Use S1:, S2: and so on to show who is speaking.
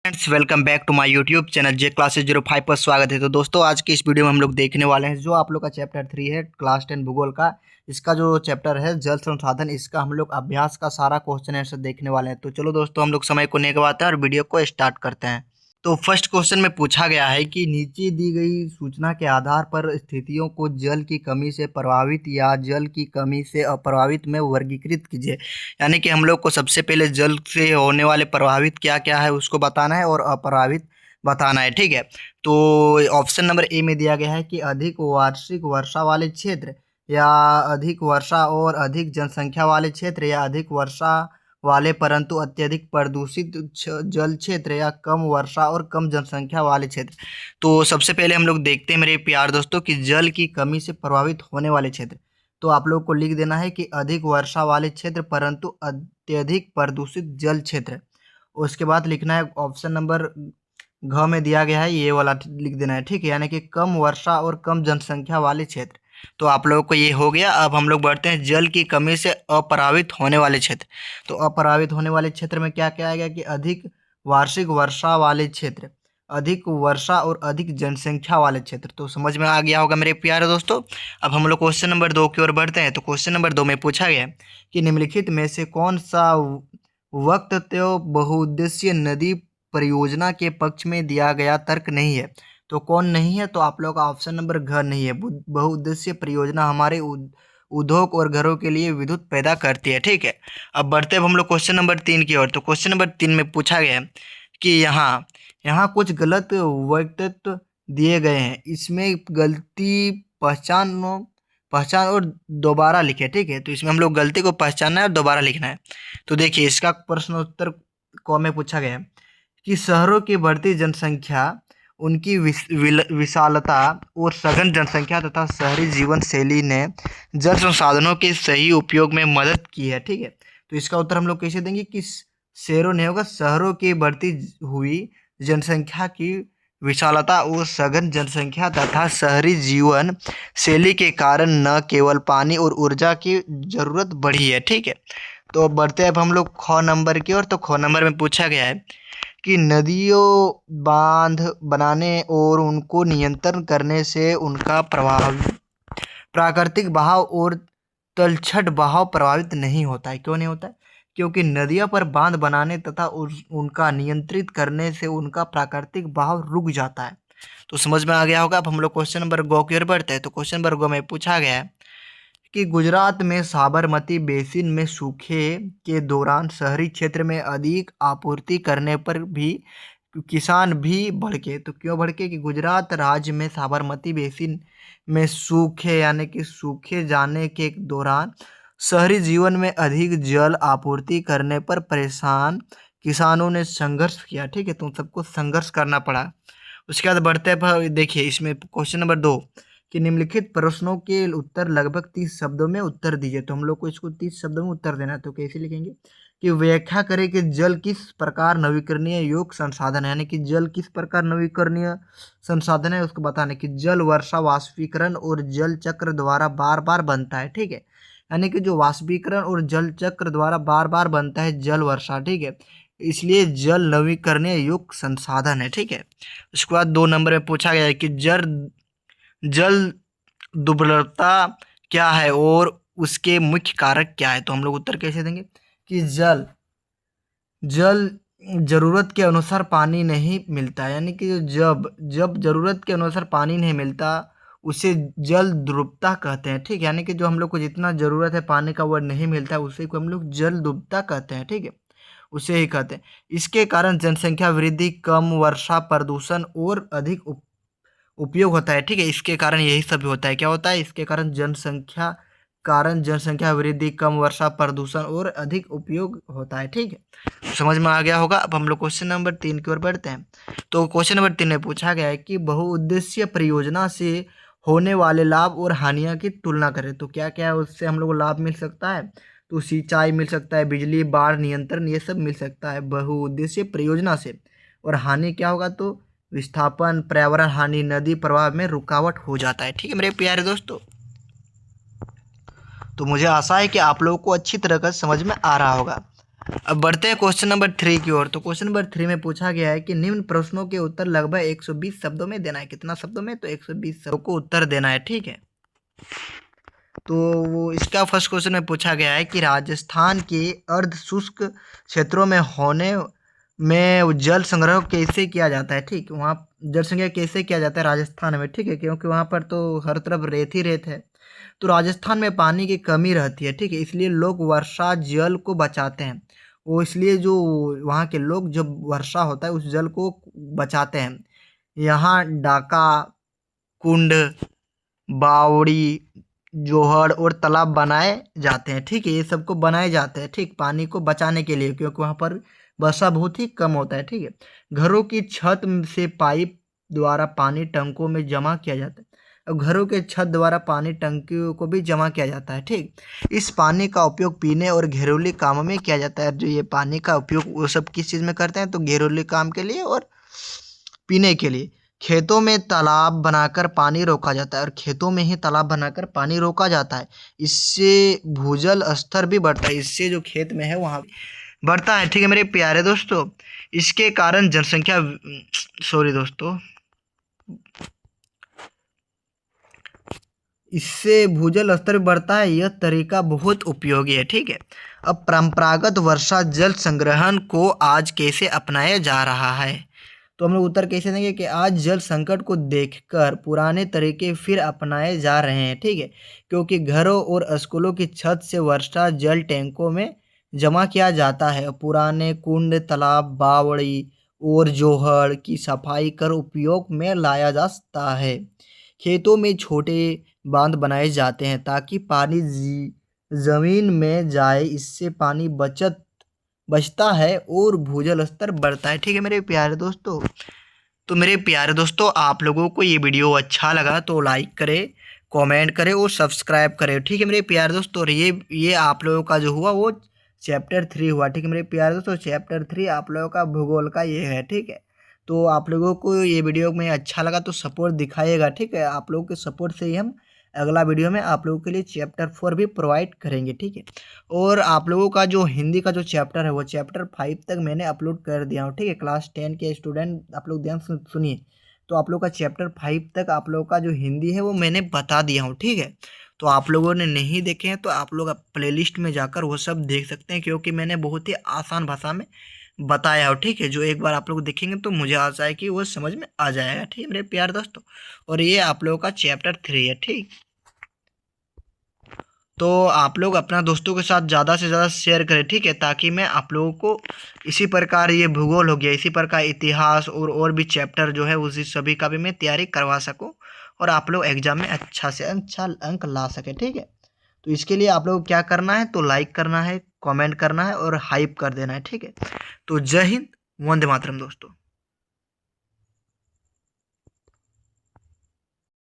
S1: Friends, welcome back to my YouTube channel J classes 05 पर स्वागत है। तो दोस्तों, आज की इस वीडियो में हम लोग देखने वाले हैं जो आप लोग का चैप्टर 3 है क्लास 10 भूगोल का। इसका जो चैप्टर है जल संसाधन, इसका हम लोग अभ्यास का सारा क्वेश्चन आंसर देखने वाले हैं। तो चलो दोस्तों, हम लोग समय को नहीं गवाते हैं और वीडियो को स्टार्ट करते हैं। तो फर्स्ट क्वेश्चन में पूछा गया है कि नीचे दी गई सूचना के आधार पर स्थितियों को जल की कमी से प्रभावित या जल की कमी से अप्रभावित में वर्गीकृत कीजिए। यानी कि हम लोग को सबसे पहले जल से होने वाले प्रभावित क्या क्या है उसको बताना है और अप्रभावित बताना है। ठीक है, तो ऑप्शन नंबर ए में दिया गया है कि अधिक वार्षिक वर्षा वाले क्षेत्र, या अधिक वर्षा और अधिक जनसंख्या वाले क्षेत्र, या अधिक वर्षा वाले परंतु अत्यधिक प्रदूषित जल क्षेत्र, या कम वर्षा और कम जनसंख्या वाले क्षेत्र। तो सबसे पहले हम लोग देखते हैं मेरे प्यार दोस्तों कि जल की कमी से प्रभावित होने वाले क्षेत्र। तो आप लोग को लिख देना है कि अधिक वर्षा वाले क्षेत्र परंतु अत्यधिक प्रदूषित जल क्षेत्र। उसके बाद लिखना है ऑप्शन नंबर घ में दिया गया है ये वाला लिख देना है। ठीक है, यानी कि कम वर्षा और कम जनसंख्या वाले क्षेत्र। तो आप लोगों को ये हो गया। अब हम लोग बढ़ते हैं जल की कमी से अप्रभावित होने वाले क्षेत्र। तो अप्रभावित होने वाले क्षेत्र में क्या क्या आएगा कि अधिक वार्षिक वर्षा वाले क्षेत्र, अधिक वर्षा और अधिक जनसंख्या वाले क्षेत्र। तो समझ में आ गया होगा मेरे प्यारे दोस्तों। अब हम लोग क्वेश्चन नंबर 2 की ओर बढ़ते हैं। तो क्वेश्चन नंबर 2 में पूछा गया कि निम्नलिखित में से कौन सा वक्तव्य बहुउद्देशीय नदी परियोजना के पक्ष में दिया गया तर्क नहीं है। तो कौन नहीं है? तो आप लोग का ऑप्शन नंबर घ नहीं है। बहुउद्देशीय परियोजना हमारे उद्योग और घरों के लिए विद्युत पैदा करती है। ठीक है, अब बढ़ते हैं हम लोग क्वेश्चन नंबर 3 की ओर। तो क्वेश्चन नंबर 3 में पूछा गया है कि यहाँ यहाँ कुछ गलत वक्तव्य दिए गए हैं, इसमें गलती पहचान और दोबारा लिखे। ठीक है, तो इसमें हम लोग गलती को पहचानना है और दोबारा लिखना है। तो देखिए, इसका प्रश्न उत्तर क में पूछा गया है कि शहरों की बढ़ती जनसंख्या, उनकी विशालता और सघन जनसंख्या तथा शहरी जीवन शैली ने जल संसाधनों के सही उपयोग में मदद की है। ठीक है, तो इसका उत्तर हम लोग कैसे देंगे कि शहरों नहीं होगा, शहरों की बढ़ती हुई जनसंख्या की विशालता और सघन जनसंख्या तथा शहरी जीवन शैली के कारण न केवल पानी और ऊर्जा की जरूरत बढ़ी है। ठीक है, तो बढ़ते हैं अब हम लोग ख नंबर की ओर। तो ख नंबर में पूछा गया है कि नदियों बांध बनाने और उनको नियंत्रण करने से उनका प्रभाव प्राकृतिक बहाव और तलछट बहाव प्रभावित नहीं होता है। क्यों नहीं होता है? क्योंकि नदियों पर बांध बनाने तथा उनका नियंत्रित करने से उनका प्राकृतिक बहाव रुक जाता है। तो समझ में आ गया होगा। अब हम लोग क्वेश्चन नंबर गो की ओर बढ़ते हैं। तो क्वेश्चन नंबर गो में पूछा गया है कि गुजरात में साबरमती बेसिन में सूखे के दौरान शहरी क्षेत्र में अधिक आपूर्ति करने पर भी किसान भी भड़के। तो क्यों भड़के? कि गुजरात राज्य में साबरमती बेसिन में सूखे यानी कि सूखे जाने के दौरान शहरी जीवन में अधिक जल आपूर्ति करने पर परेशान किसानों ने संघर्ष किया। ठीक है, तो सबको संघर्ष करना पड़ा। उसके बाद बढ़ते हैं, देखिए इसमें क्वेश्चन नंबर 2 कि निम्नलिखित प्रश्नों के उत्तर लगभग 30 शब्दों में उत्तर दीजिए। तो हम लोग को इसको 30 शब्दों में उत्तर देना है। तो कैसे लिखेंगे कि व्याख्या करें कि जल किस प्रकार नवीकरणीय योग्य संसाधन है, यानी कि जल किस प्रकार नवीकरणीय संसाधन है उसको बताने कि जल वर्षा वाष्पीकरण और जल चक्र द्वारा बार बार बनता है। ठीक है, यानी कि जो वाष्पीकरण और जल चक्र द्वारा बार बार बनता है जल वर्षा। ठीक है, इसलिए जल नवीकरणीय योग्य संसाधन है। ठीक है, उसके बाद 2 नंबर में पूछा गया है कि जल दुर्बलता क्या है और उसके मुख्य कारक क्या है। तो हम लोग उत्तर कैसे देंगे कि जल जरूरत के अनुसार पानी नहीं मिलता, यानी कि जब जब जरूरत के अनुसार पानी नहीं मिलता उसे जल दुर्बलता कहते हैं। ठीक है, यानी कि जो हम लोग को जितना जरूरत है पानी का वह नहीं मिलता है, उसे को हम लोग जल दुर्बलता कहते हैं। ठीक है, उसे ही कहते हैं। इसके कारण जनसंख्या वृद्धि, कम वर्षा, प्रदूषण और अधिक उपयोग होता है। ठीक है, इसके कारण यही सब होता है। क्या होता है? इसके कारण जनसंख्या वृद्धि, कम वर्षा, प्रदूषण और अधिक उपयोग होता है। ठीक है, समझ में आ गया होगा। अब हम लोग क्वेश्चन नंबर 3 की ओर बढ़ते हैं। तो क्वेश्चन नंबर 3 में पूछा गया है कि बहुउद्देशीय परियोजना से होने वाले लाभ और हानियों की तुलना करें। तो क्या क्या है उससे हम लोग को लाभ मिल सकता है? तो सिंचाई मिल सकता है, बिजली, बाढ़ नियंत्रण, ये सब मिल सकता है बहुउद्देशीय परियोजना से। और हानि क्या होगा? तो विस्थापन, पर्यावरण हानि, नदी प्रवाह में रुकावट हो जाता है। ठीक है मेरे प्यारे दोस्तों, तो मुझे आशा है कि आप लोगों को अच्छी तरह का समझ में आ रहा होगा। अब बढ़ते हैं क्वेश्चन नंबर 3 की ओर। तो क्वेश्चन नंबर 3 में पूछा गया है कि निम्न प्रश्नों के उत्तर लगभग 120 शब्दों में देना है। कितना शब्दों में? तो 120 शब्दों को उत्तर देना है, ठीक है। तो वो इसका फर्स्ट क्वेश्चन में पूछा गया है कि राजस्थान के अर्ध शुष्क क्षेत्रों में होने में जल संग्रह कैसे किया जाता है, ठीक। वहाँ जल संग्रह कैसे किया जाता है राजस्थान में, ठीक है, क्योंकि वहाँ पर तो हर तरफ रेत ही रेत है। तो राजस्थान में पानी की कमी रहती है, ठीक है, इसलिए लोग वर्षा जल को बचाते हैं। वो इसलिए जो वहाँ के लोग जब वर्षा होता है उस जल को बचाते हैं। यहाँ डाका, कुंड, बावड़ी, जोहड़ और तालाब बनाए जाते हैं, ठीक है। ये सबको बनाए जाते हैं, ठीक, पानी को बचाने के लिए, क्योंकि वहाँ पर वर्षा बहुत ही कम होता है, ठीक है। घरों की छत से पाइप द्वारा पानी टंकों में जमा किया जाता है। अब घरों के छत द्वारा पानी टंकियों को भी जमा किया जाता है, ठीक। इस पानी का उपयोग पीने और घरेलू कामों में किया जाता है। जो ये पानी का उपयोग वो सब किस चीज़ में करते हैं? तो घरेलू काम के लिए और पीने के लिए। खेतों में तालाब बनाकर पानी रोका जाता है, और खेतों में ही तालाब बनाकर पानी रोका जाता है। इससे भूजल स्तर भी बढ़ता है, इससे जो खेत में है वहाँ बढ़ता है, ठीक है मेरे प्यारे दोस्तों। इसके कारण जनसंख्या सॉरी दोस्तों, इससे भूजल स्तर बढ़ता है। यह तरीका बहुत उपयोगी है, ठीक है। अब परंपरागत वर्षा जल संग्रहण को आज कैसे अपनाया जा रहा है? तो हम लोग उत्तर कैसे देंगे कि आज जल संकट को देखकर पुराने तरीके फिर अपनाए जा रहे हैं, ठीक है, क्योंकि घरों और स्कूलों की छत से वर्षा जल टैंकों में जमा किया जाता है। पुराने कुंड, तालाब, बावड़ी और जोहड़ की सफाई कर उपयोग में लाया जा सकता है। खेतों में छोटे बांध बनाए जाते हैं ताकि पानी जमीन में जाए, इससे पानी बचता है और भूजल स्तर बढ़ता है, ठीक है मेरे प्यारे दोस्तों। तो मेरे प्यारे दोस्तों, आप लोगों को ये वीडियो अच्छा लगा तो लाइक करें, कमेंट करें और सब्सक्राइब करें, ठीक है मेरे प्यारे दोस्तों। और ये आप लोगों का जो हुआ वो चैप्टर 3 हुआ, ठीक है मेरे प्यारे दोस्तों। चैप्टर 3 आप लोगों का भूगोल का ये है, ठीक है। तो आप लोगों को ये वीडियो में अच्छा लगा तो सपोर्ट दिखाइएगा, ठीक है। आप लोगों के सपोर्ट से ही हम अगला वीडियो में आप लोगों के लिए चैप्टर 4 भी प्रोवाइड करेंगे, ठीक है। और आप लोगों का जो हिंदी का जो चैप्टर है वो चैप्टर 5 तक मैंने अपलोड कर दिया हूँ, ठीक है। क्लास 10 के स्टूडेंट आप लोग ध्यान सुनिए। तो आप लोग का चैप्टर 5 तक आप लोगों का जो हिंदी है वो मैंने बता दिया हूँ, ठीक है। तो आप लोगों ने नहीं देखे हैं तो आप लोग प्लेलिस्ट में जाकर वो सब देख सकते हैं, क्योंकि मैंने बहुत ही आसान भाषा में बताया हो, ठीक है। जो एक बार आप लोग देखेंगे तो मुझे आशा है कि वो समझ में आ जाएगा, ठीक है मेरे प्यारे दोस्तों। और ये आप लोगों का चैप्टर 3 है, ठीक। तो आप लोग अपना दोस्तों के साथ ज़्यादा से ज़्यादा शेयर करें, ठीक है, ताकि मैं आप लोगों को इसी प्रकार ये भूगोल हो गया, इसी प्रकार इतिहास और भी चैप्टर जो है उसी सभी का भी मैं तैयारी करवा सकूं, और आप लोग एग्जाम में अच्छा से अच्छा अंक ला सके, ठीक है। तो इसके लिए आप लोग को क्या करना है? तो लाइक करना है, कमेंट करना है और हाइप कर देना है, ठीक है। तो जय हिंद, वंदे मातरम दोस्तों।